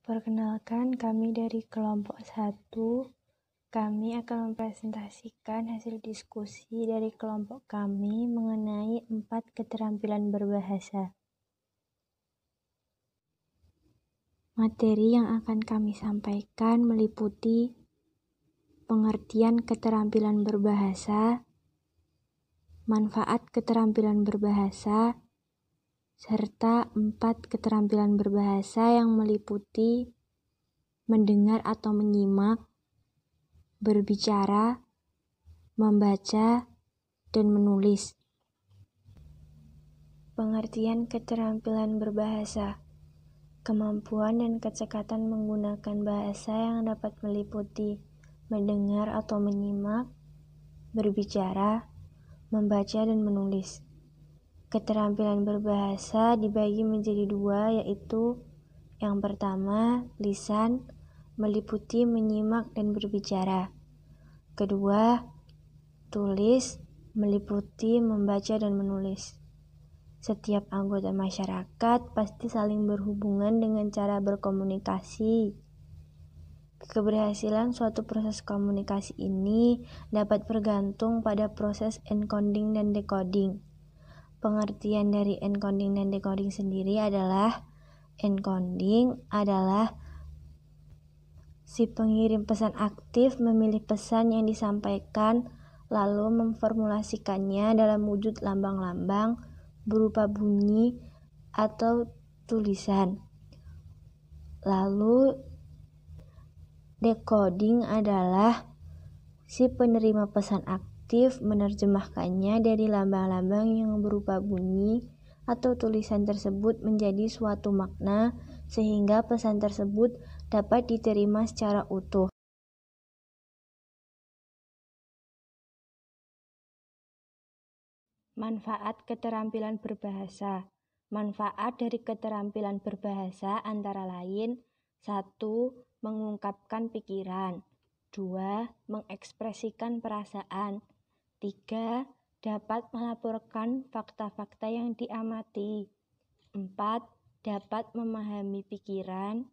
Perkenalkan, kami dari kelompok 1. Kami akan mempresentasikan hasil diskusi dari kelompok kami mengenai 4 keterampilan berbahasa. Materi yang akan kami sampaikan meliputi pengertian keterampilan berbahasa, manfaat keterampilan berbahasa, serta 4 keterampilan berbahasa yang meliputi mendengar atau menyimak, berbicara, membaca, dan menulis. Pengertian keterampilan berbahasa: kemampuan dan kecekatan menggunakan bahasa yang dapat meliputi mendengar atau menyimak, berbicara, membaca, dan menulis. Keterampilan berbahasa dibagi menjadi 2, yaitu yang pertama, lisan, meliputi menyimak dan berbicara. Kedua, tulis, meliputi membaca dan menulis. Setiap anggota masyarakat pasti saling berhubungan dengan cara berkomunikasi. Keberhasilan suatu proses komunikasi ini dapat bergantung pada proses encoding dan decoding. Pengertian dari encoding dan decoding sendiri adalah: encoding adalah si pengirim pesan aktif memilih pesan yang disampaikan lalu memformulasikannya dalam wujud lambang-lambang berupa bunyi atau tulisan. Lalu decoding adalah si penerima pesan aktif menerjemahkannya dari lambang-lambang yang berupa bunyi atau tulisan tersebut menjadi suatu makna sehingga pesan tersebut dapat diterima secara utuh. Manfaat keterampilan berbahasa. Manfaat dari keterampilan berbahasa antara lain: 1. Mengungkapkan pikiran. 2. Mengekspresikan perasaan. 3. Dapat melaporkan fakta-fakta yang diamati. 4. Dapat memahami pikiran,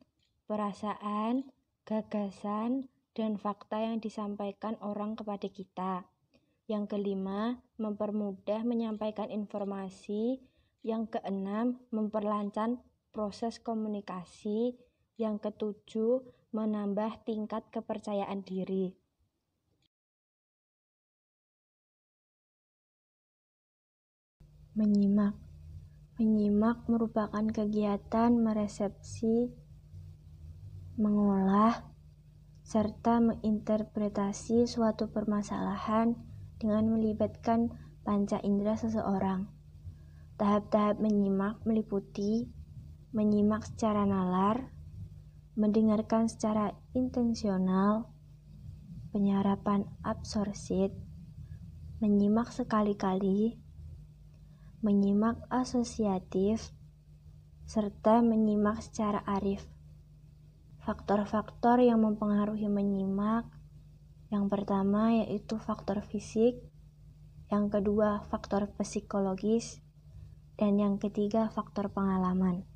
perasaan, gagasan, dan fakta yang disampaikan orang kepada kita. Yang kelima, mempermudah menyampaikan informasi. Yang keenam, memperlancar proses komunikasi. Yang ketujuh, menambah tingkat kepercayaan diri. Menyimak. Menyimak merupakan kegiatan meresepsi, mengolah, serta menginterpretasi suatu permasalahan dengan melibatkan panca indera seseorang. Tahap-tahap menyimak meliputi menyimak secara nalar, mendengarkan secara intensional, penyerapan absorpsit, menyimak sekali-kali, menyimak asosiatif, serta menyimak secara arif. Faktor-faktor yang mempengaruhi menyimak: yang pertama yaitu faktor fisik, yang kedua faktor psikologis, dan yang ketiga faktor pengalaman.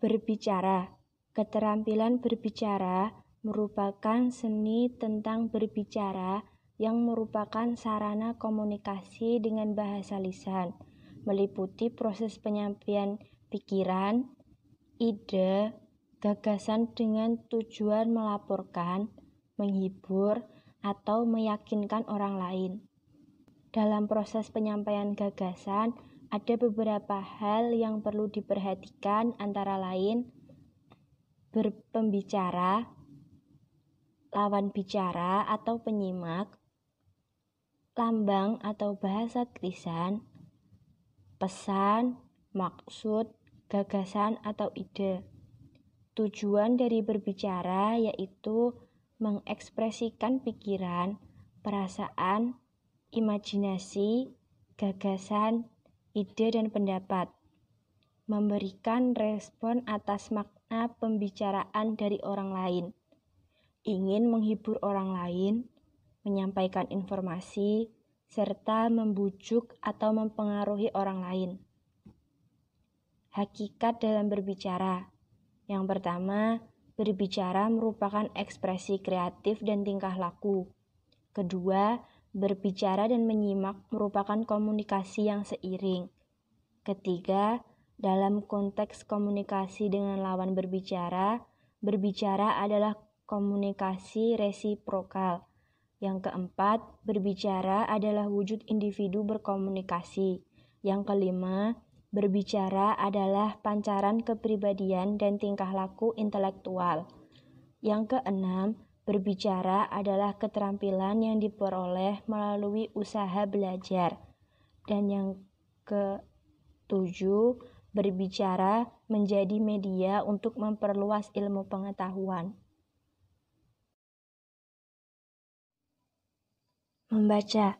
Berbicara. Keterampilan berbicara merupakan seni tentang berbicara yang merupakan sarana komunikasi dengan bahasa lisan, meliputi proses penyampaian pikiran, ide, gagasan dengan tujuan melaporkan, menghibur, atau meyakinkan orang lain. Dalam proses penyampaian gagasan, ada beberapa hal yang perlu diperhatikan, antara lain pembicara, lawan bicara atau penyimak, lambang atau bahasa tulisan, pesan, maksud, gagasan atau ide. Tujuan dari berbicara yaitu mengekspresikan pikiran, perasaan, imajinasi, gagasan, ide, dan pendapat. Memberikan respon atas makna pembicaraan dari orang lain. Ingin menghibur orang lain, menyampaikan informasi, serta membujuk atau mempengaruhi orang lain. Hakikat dalam berbicara. Yang pertama, berbicara merupakan ekspresi kreatif dan tingkah laku. Kedua, berbicara dan menyimak merupakan komunikasi yang seiring. Ketiga, dalam konteks komunikasi dengan lawan berbicara adalah komunikasi resiprokal. Yang keempat, berbicara adalah wujud individu berkomunikasi. Yang kelima, berbicara adalah pancaran kepribadian dan tingkah laku intelektual. Yang keenam, berbicara adalah keterampilan yang diperoleh melalui usaha belajar. Dan yang ketujuh, berbicara menjadi media untuk memperluas ilmu pengetahuan. Membaca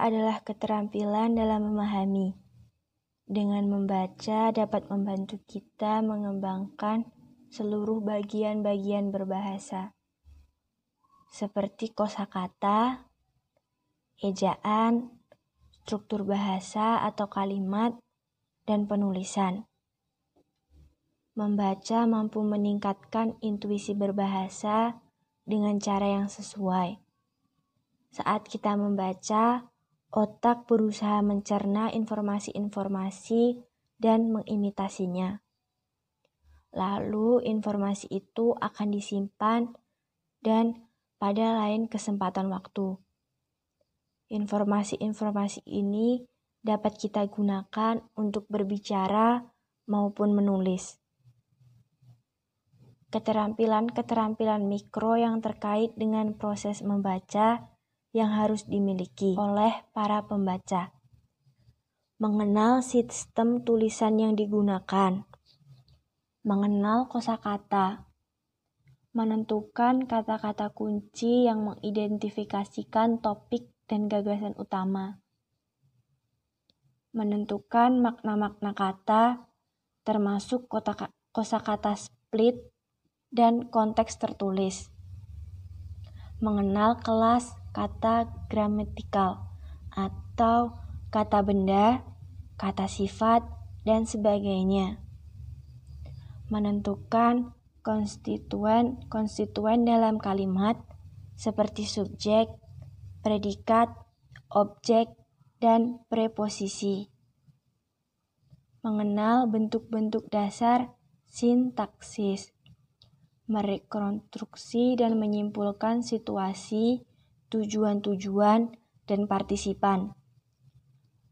adalah keterampilan dalam memahami. Dengan membaca dapat membantu kita mengembangkan seluruh bagian-bagian berbahasa, seperti kosakata, ejaan, struktur bahasa atau kalimat, dan penulisan. Membaca mampu meningkatkan intuisi berbahasa dengan cara yang sesuai. Saat kita membaca, otak berusaha mencerna informasi-informasi dan mengimitasinya. Lalu informasi itu akan disimpan dan pada lain kesempatan waktu. Informasi-informasi ini dapat kita gunakan untuk berbicara maupun menulis. Keterampilan-keterampilan mikro yang terkait dengan proses membaca yang harus dimiliki oleh para pembaca. Mengenal sistem tulisan yang digunakan. Mengenal kosakata. Menentukan kata-kata kunci yang mengidentifikasikan topik dan gagasan utama. Menentukan makna-makna kata, termasuk kosakata split dan konteks tertulis. Mengenal kelas kata gramatikal atau kata benda, kata sifat, dan sebagainya. Menentukan konstituen dalam kalimat seperti subjek, predikat, objek, dan preposisi. Mengenal bentuk-bentuk dasar sintaksis. Merekonstruksi dan menyimpulkan situasi, tujuan-tujuan, dan partisipan.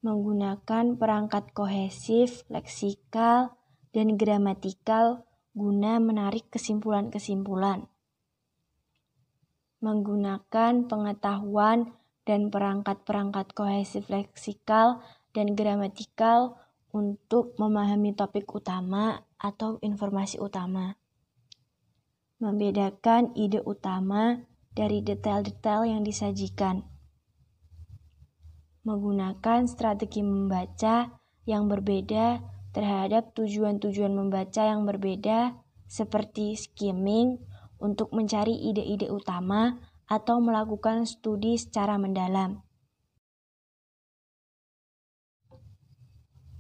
Menggunakan perangkat kohesif, leksikal, dan gramatikal guna menarik kesimpulan-kesimpulan. Menggunakan pengetahuan dan perangkat-perangkat kohesif, leksikal, dan gramatikal untuk memahami topik utama atau informasi utama. Membedakan ide utama dari detail-detail yang disajikan. Menggunakan strategi membaca yang berbeda terhadap tujuan-tujuan membaca yang berbeda seperti skimming untuk mencari ide-ide utama atau melakukan studi secara mendalam.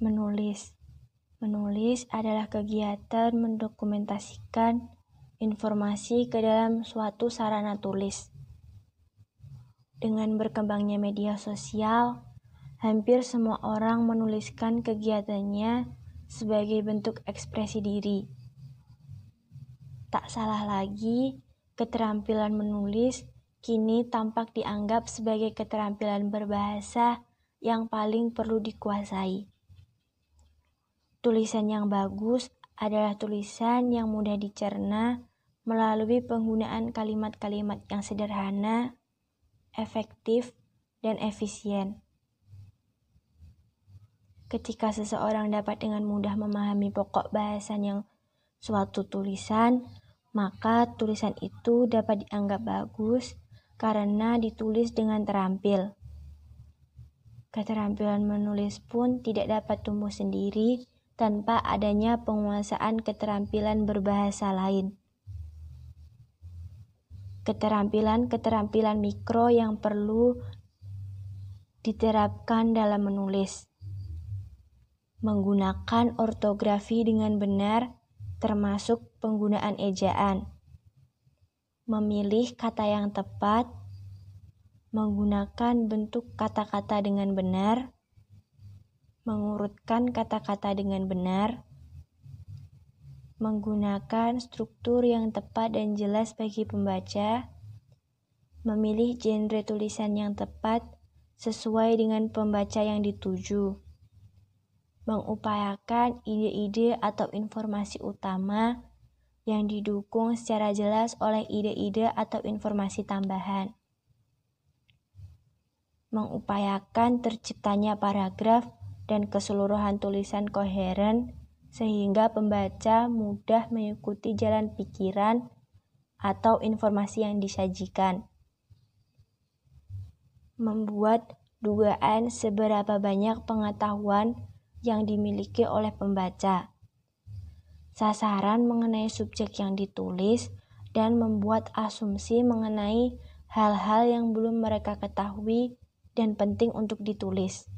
Menulis adalah kegiatan mendokumentasikan informasi ke dalam suatu sarana tulis. Dengan berkembangnya media sosial, hampir semua orang menuliskan kegiatannya sebagai bentuk ekspresi diri. Tak salah lagi, keterampilan menulis kini tampak dianggap sebagai keterampilan berbahasa yang paling perlu dikuasai. Tulisan yang bagus adalah tulisan yang mudah dicerna melalui penggunaan kalimat-kalimat yang sederhana, efektif, dan efisien. Ketika seseorang dapat dengan mudah memahami pokok bahasan yang suatu tulisan, maka tulisan itu dapat dianggap bagus karena ditulis dengan terampil. Keterampilan menulis pun tidak dapat tumbuh sendiri tanpa adanya penguasaan keterampilan berbahasa lain. Keterampilan-keterampilan mikro yang perlu diterapkan dalam menulis. Menggunakan ortografi dengan benar termasuk penggunaan ejaan, memilih kata yang tepat, menggunakan bentuk kata-kata dengan benar, mengurutkan kata-kata dengan benar, menggunakan struktur yang tepat dan jelas bagi pembaca, memilih genre tulisan yang tepat sesuai dengan pembaca yang dituju, mengupayakan ide-ide atau informasi utama yang didukung secara jelas oleh ide-ide atau informasi tambahan, mengupayakan terciptanya paragraf dan keseluruhan tulisan koheren sehingga pembaca mudah mengikuti jalan pikiran atau informasi yang disajikan, membuat dugaan seberapa banyak pengetahuan yang dimiliki oleh pembaca, sasaran mengenai subjek yang ditulis, dan membuat asumsi mengenai hal-hal yang belum mereka ketahui dan penting untuk ditulis.